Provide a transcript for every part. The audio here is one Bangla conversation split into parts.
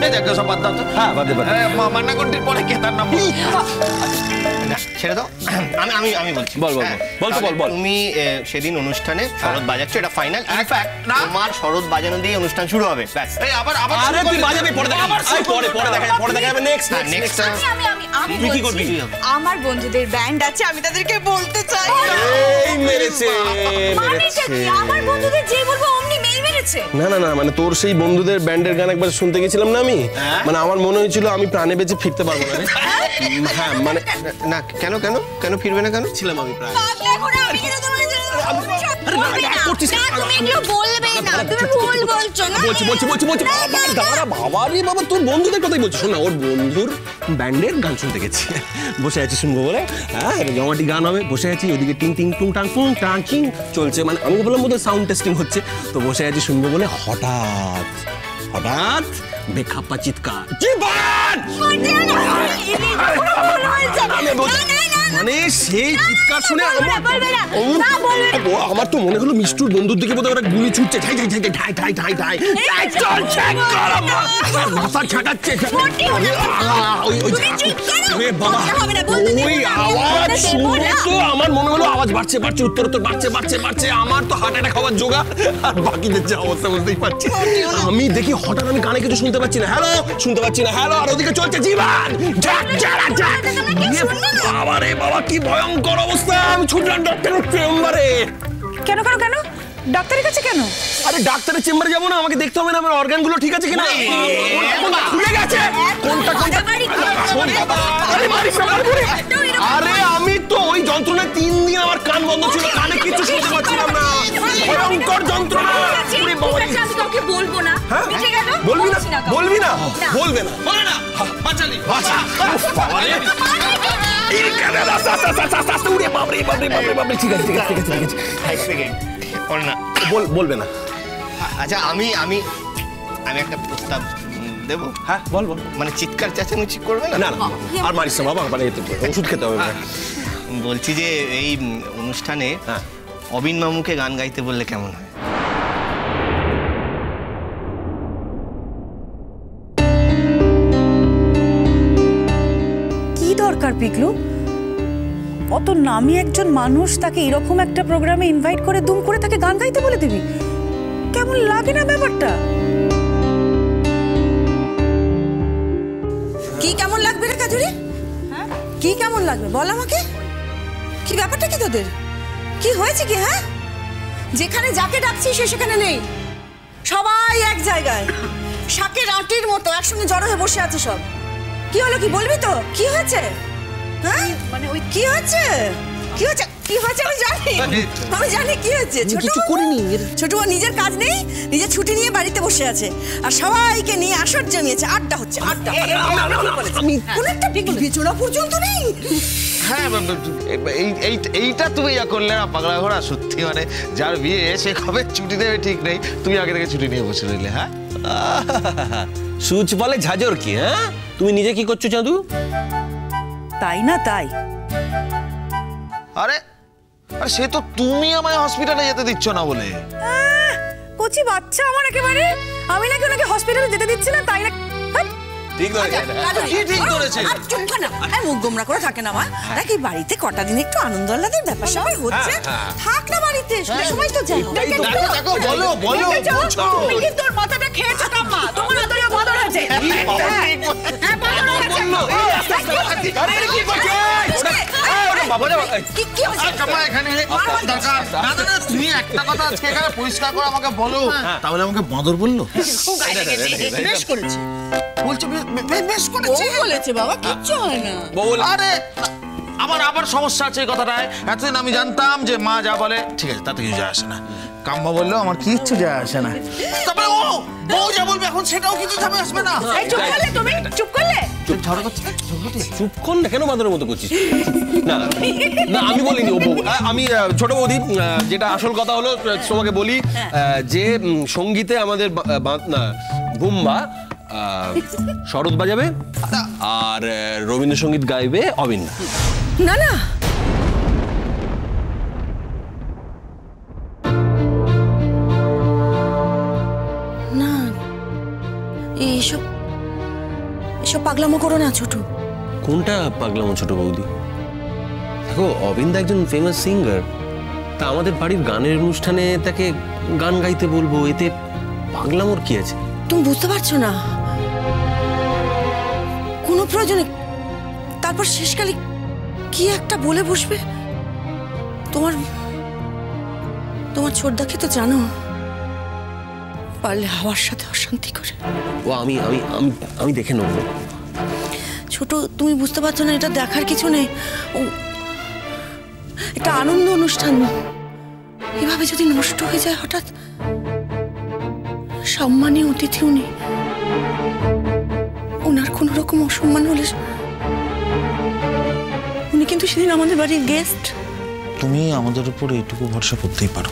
ব্যান্ডে যাকে সব বাদ দাও তো। হ্যাঁ বাদে বাদে। মান্নাগন্ডির পরে কে তার নাম? ছেড়ে দাও, আমি বলছি। বল বল বল তো বল বল। তুমি সেদিন অনুষ্ঠানে শরৎ বাজাচ্ছো, এটা ফাইনাল। ইনফ্যাক্ট তোমার শরৎ বাজানো দিয়ে অনুষ্ঠান শুরু হবে। ব্যাস। এই আবার আরে তুই বাজাবি, পরে দেখা যাবে। নেক্সট নেক্সট আমি তুই কি করবি? আমার বন্ধুদের ব্যান্ড আছে, আমি তাদেরকে বলতে চাই। এই মেরেছে। আমার বন্ধুদের যে বলবো অমনি মেল মেরেছে। না না না, মানে তোর সেই বন্ধুদের ব্যান্ডের গান একবার শুনতে গেছিলাম না আমি, মানে আমার মনে হয়েছিল আমি প্রাণে বেঁচে ফিরতে পারবো না রে। হ্যাঁ মানে না, কেন কেন কেন ফিরবে না? কেন ছিলাম আমি প্রায়। বাবা তোর বন্ধুদের কথাই বলছি। শোন না, ওর বন্ধুর ব্যান্ডের গান শুনতে গেছি, বসে আছি শুনবো বলে। হ্যাঁ, জমাটি গান হবে, বসে আছি, ওদিকে টিং টিং টুং টাং টুং টাং চিং চলছে, মানে আমি বললাম বোধহয় সাউন্ড টেস্টিং হচ্ছে, তো বসে আছি শুনবো বলে হঠাৎ হঠাৎ বেখাপ্পা চিৎকার, জীবন! মানে সেই চিৎকার শুনে আমার তো মনে হলো মিষ্টুর বন্ধুর দিকে বোধহয় ওরা গুলি ছুটছে, ঠাই ঠাই ঠাই ঠাই ঠাই ঠাই ঠাই ঠাই চলছে, ভাষা ছাটাচ্ছে। ওই আওয়াজ শুনে তো আমার মনে হলো আওয়াজ বাড়ছে বাড়ছে, উত্তরোত্তর বাড়ছে বাড়ছে বাড়ছে, আমার তো হার্ট অ্যাটাক হওয়ার জোগাড়। আর বাকিদের যে অবস্থা বুঝতেই পারছি। আমি দেখি হঠাৎ আমি কানে কিছু শুনতে পাচ্ছি না, হ্যালো শুনতে পাচ্ছি না, হ্যালো, আর ওদিকে চলছে জীবন। বাবারে বাবা, কি ভয়ঙ্কর অবস্থা! আমি ছুটলাম ডাক্তারের চেম্বারে। কেন কেন কেন ডাক্তারের কাছে কেন? আরে ডাক্তারের চেম্বারে যাবো না, আমাকে দেখতে হবে না আমার অর্গানগুলো ঠিক আছে কিনা। খুলে গেছে কোনটা কোনটা। আরে আমি তো ওই যন্ত্রণায় 3 দিন আমার কান বন্ধ ছিল, কানে কিছু শুনতে পাচ্ছিলাম না, ভয়ঙ্কর যন্ত্রণা। আমি তোকে বলবো না, মিটে গেল। বলবি না? বলবি না? বলবে না, বলে না, বাঁচালি বাঁচা। ঠিক আছে ঠিক আছে ঠিক আছে ঠিক আছে। এক সেকেন্ড, না বলবে না। আচ্ছা, আমি একটা প্রস্তাব দেবো। হ্যাঁ বল বল। মানে চিৎকার চেঁচামেচি করবে না? না না, আর মারিস না বাবা, মানে ওষুধ খেতে হবে। বলছি যে এই অনুষ্ঠানে অবিন মামুকে গান গাইতে বললে কেমন হয়? কি দরকার পিকলু? অত নামি একজন মানুষ, তাকে এরকম একটা প্রোগ্রামে ইনভাইট করে দুম করে তাকে গান গাইতে বলে দিবি? কেমন লাগে না ব্যাপারটা? কি কেমন লাগবে রে কাজুরি? কি কেমন লাগবে বল আমাকে? কি ব্যাপারটা কি তোদের? কি হয়েছে কি? হ্যাঁ, যেখানে যাকে ডাকছি সে সেখানে নেই, সবাই এক জায়গায় শাকের আটির মতো একসঙ্গে জড়ো হয়ে বসে আছে সব। কি হলো, কি বলবি তো? কি হয়েছে? হ্যাঁ, মানে ওই কি হয়েছে? কি হয়েছে? কি হয়েছে আমি জানি কি হয়েছে। ছোট বউ নিজের কাজ নেই, নিজের ছুটি নিয়ে বাড়িতে বসে আছে, আর সবাইকে নিয়ে আসর জমিয়েছে, আড্ডা হচ্ছে, আড্ডা। কোন একটা বিচোড়া পর্যন্ত নেই। হ্যাঁ, এইটা তুমি ইয়া করলে না পাগলা ঘোড়া, সত্যি মানে যার বিয়ে সে কবে ছুটি নেবে ঠিক নেই, তুমি আগে থেকে ছুটি নিয়ে বসে রইলে। হ্যাঁ, সুচ বলে ঝাঁঝর কি? হ্যাঁ, তুমি নিজে কি করছো চাঁদু? তাই না তাই? আরে আরে সে তো তুমি আমায় হসপিটালে যেতে দিচ্ছ না বলে। কচি বাচ্চা আমার একেবারে, আমি নাকি ওনাকে হসপিটালে যেতে দিচ্ছি না, তাই না? ঠিক ধরেছে। কি ঠিক করেছে? আর চুপ না, মুখ গোমরা করে থাকে না মা। নাকি বাড়িতে কটা দিন একটু আনন্দ আহ্লাদের ব্যাপার সবাই হচ্ছে, থাক না বাড়িতে, সময় তো যাই। দেখো বলো বলো তোর মাথাটা খেয়েছো কাম্মা, তোমার আদরে বদল আছে। তুমি একটা কথা আজকে এখানে পরিষ্কার করে আমাকে বলো, তাহলে আমাকে বাঁদর বললো? বেশ করেছে বলছে বেশ করেছে বলেছে বাবা, কিচ্ছু হয় না। আরে আবার সমস্যা আছে এই কথাটায়। এতদিন আমি জানতাম যে মা যা বলে ঠিক আছে, তাতে কিছু যায় আসে না, কাম্মা বললেও আমার কিচ্ছু যায় আসে না। তবে ও বউ যা বলবে এখন সেটাও কিছু যাবে আসবে না। চুপ করলে তুমি, চুপ করলে। চুপ কর না, কেন বাঁদরের মতো করছিস? না না, আমি বলিনি ও বউ, আমি ছোট বৌদি। যেটা আসল কথা হলো তোমাকে বলি, যে সঙ্গীতে আমাদের বুম্বা শরৎ বাজাবে আর রবীন্দ্রসঙ্গীত গাইবে অবিন। না না, না এইসব এসব পাগলামো করো না ছোট। কোনটা পাগলামো ছোট বৌদি? দেখো, অবিন্দা একজন ফেমাস সিঙ্গার, তা আমাদের বাড়ির গানের অনুষ্ঠানে তাকে গান গাইতে বলবো, এতে পাগলামোর কি আছে? তুমি বুঝতে পারছো না, কোনো প্রয়োজনে তারপর শেষকালে কি একটা বলে বসবে। তোমার তোমার ছোটদাকে তো জানো, পারলে হাওয়ার সাথে অশান্তি করে। ও আমি আমি আমি আমি দেখে নেবো। ছোট, তুমি বুঝতে পারছো না, এটা দেখার কিছু নেই। ও এটা আনন্দ অনুষ্ঠান, এভাবে যদি নষ্ট হয়ে যায় হঠাৎ। সম্মানীয় অতিথি উনি, ওনার কোন রকম অসম্মান হলে, উনি কিন্তু সেদিন আমাদের বাড়ির গেস্ট। তুমি আমাদের উপর এইটুকু ভরসা করতেই পারো।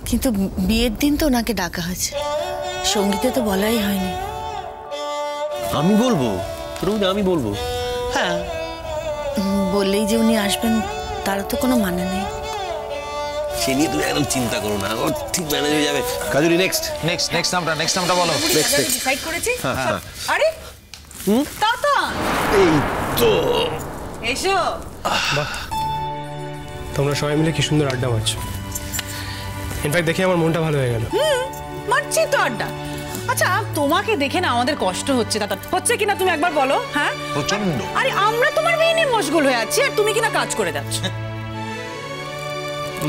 কিন্তু বিয়ের দিন তো ওনাকে ডাকা হয়েছে, সঙ্গীতে তো বলাই হয়নি। আমি বলবো ছোট বৌদি, আমি বলবো। হ্যাঁ, বললেই যে উনি আসবেন তার তো কোনো মানে নেই। সে নিয়ে তুমি একদম চিন্তা করো না, ও ঠিক ম্যানেজ হয়ে যাবে। কাজুরি, নেক্সট নেক্সট নামটা বলো। ডিসাইড করেছি। হ্যাঁ। আরে তাতা, এই তো এসো। তোমরা সবাই মিলে কি সুন্দর আড্ডা মারছো। ইনফ্যাক্ট দেখে আমার মনটা ভালো হয়ে গেল। মারছি তো আড্ডা। আচ্ছা, তোমাকে দেখে না আমাদের কষ্ট হচ্ছে দাদা, হচ্ছে কিনা তুমি একবার বলো। হ্যাঁ, প্রচন্ড। আরে আমরা তোমার মেয়ে নিয়ে মশগুল হয়ে আছি আর তুমি কিনা কাজ করে যাচ্ছ।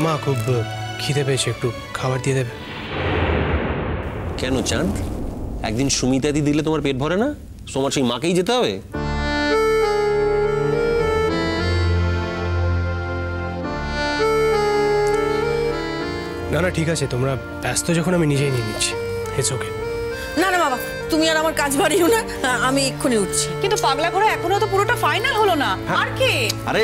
মা খুব খিদে পেয়েছে, একটু খাবার দিয়ে দেবে? কেন চাঁদ, একদিন সুমিতাদি দিলে তোমার পেট ভরে না? তোমার সেই মাকেই যেতে হবে? না না, ঠিক আছে, তোমরা ব্যস্ত যখন আমি নিজেই নিয়ে নিচ্ছি। It's okay. না না বাবা, তুমি আর আমার কাজ বাড়িও না, আমি এক্ষুনি উঠছি। কিন্তু পাগলা ঘোড়া এখনো তো পুরোটা ফাইনাল হলো না। আর কে? আরে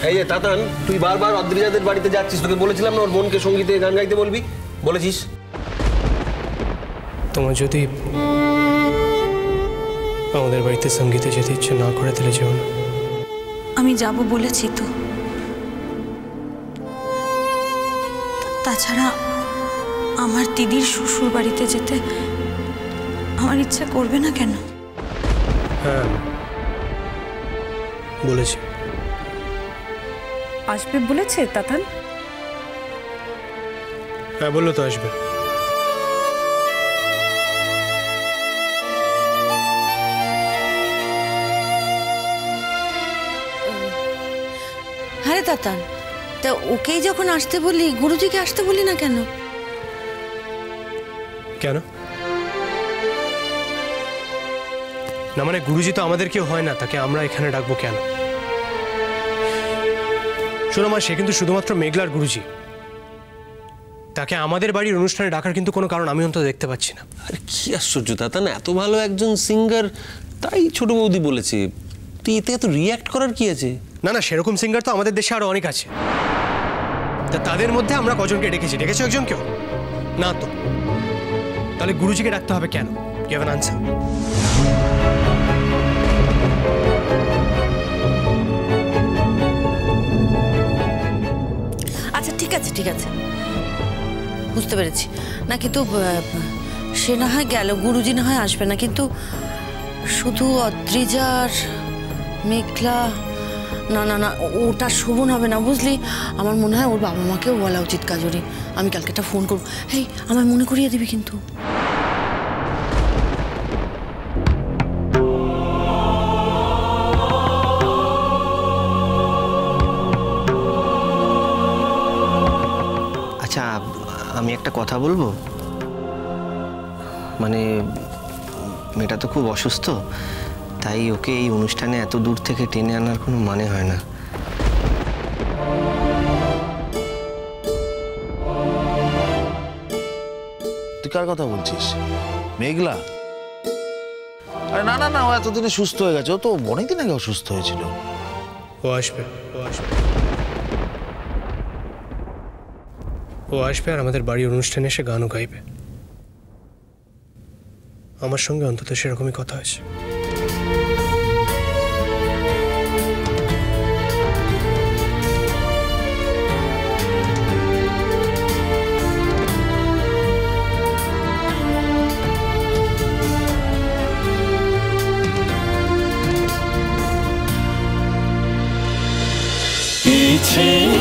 এই যে তাতান, তুই বারবার অদ্রিজাদের বাড়িতে যাচ্ছিস, তোকে বলেছিলাম না ওর বোনকে সঙ্গীতে গান গাইতে বলবি, বলেছিস? তোমার যদি আমাদের বাড়িতে সঙ্গীতে যেতে ইচ্ছে না করে দিলে যেও না। আমি যাব বলেছি তো। তাছাড়া আমার দিদির শ্বশুর বাড়িতে যেতে আমার ইচ্ছা করবে না কেন? হ্যাঁ বলেছি। আসবে বলেছে তাতান? হ্যাঁ বললো তো আসবে। হ্যাঁ রে তাতান, তা ওকেই যখন আসতে বললি, গুরুজিকে আসতে বলি না কেন? কেন না, মানে গুরুজি তো আমাদের কেউ হয় না, তাকে আমরা এখানে ডাকবো কেন? শোনো মা, সে কিন্তু শুধুমাত্র মেঘলার গুরুজি, তাকে আমাদের বাড়ির অনুষ্ঠানে ডাকার কিন্তু কোনো কারণ আমি অন্তত দেখতে পাচ্ছি না। আরে কি আশ্চর্য তাতান, এত ভালো একজন সিঙ্গার, তাই ছোট বৌদি বলেছে। তুই এতে এত রিয়াক্ট করার কি আছে? না না, সেরকম সিঙ্গার তো আমাদের দেশে আরো অনেক আছে। তা তাদের মধ্যে আমরা কজনকে ডেকেছি? ডেকেছো একজনকেও না তো? তাহলে গুরুজিকে ডাকতে হবে কেন? You have an answer? আচ্ছা ঠিক আছে, ঠিক আছে, বুঝতে পেরেছি। না কিন্তু সে না হয় গেল, গুরুজি না হয় আসবে না, কিন্তু শুধু অদ্রিজার মেঘলা, না না না, ওটা শোভন হবে না বুঝলি। আমার মনে হয় ওর বাবা মাকেও বলা উচিত কাজরি। আমি কালকে একটা ফোন করবো। হেই, আমায় মনে করিয়ে দিবি কিন্তু। আচ্ছা, আমি একটা কথা বলবো। মানে মেয়েটা তো খুব অসুস্থ, তাই ওকে এই অনুষ্ঠানে এত দূর থেকে টেনে আনার কোনো মানে হয় না। তুই কার কথা বলছিস? মেঘলা? আরে না না না, ও এতদিনে সুস্থ হয়ে গেছে। ও তো অনেকদিন আগে অসুস্থ হয়েছিল। ও আসবে, ও আসবে, ও আসবে আর আমাদের বাড়ির অনুষ্ঠানে এসে গানও গাইবে। আমার সঙ্গে অন্তত সেরকমই কথা হয়েছে। পিছে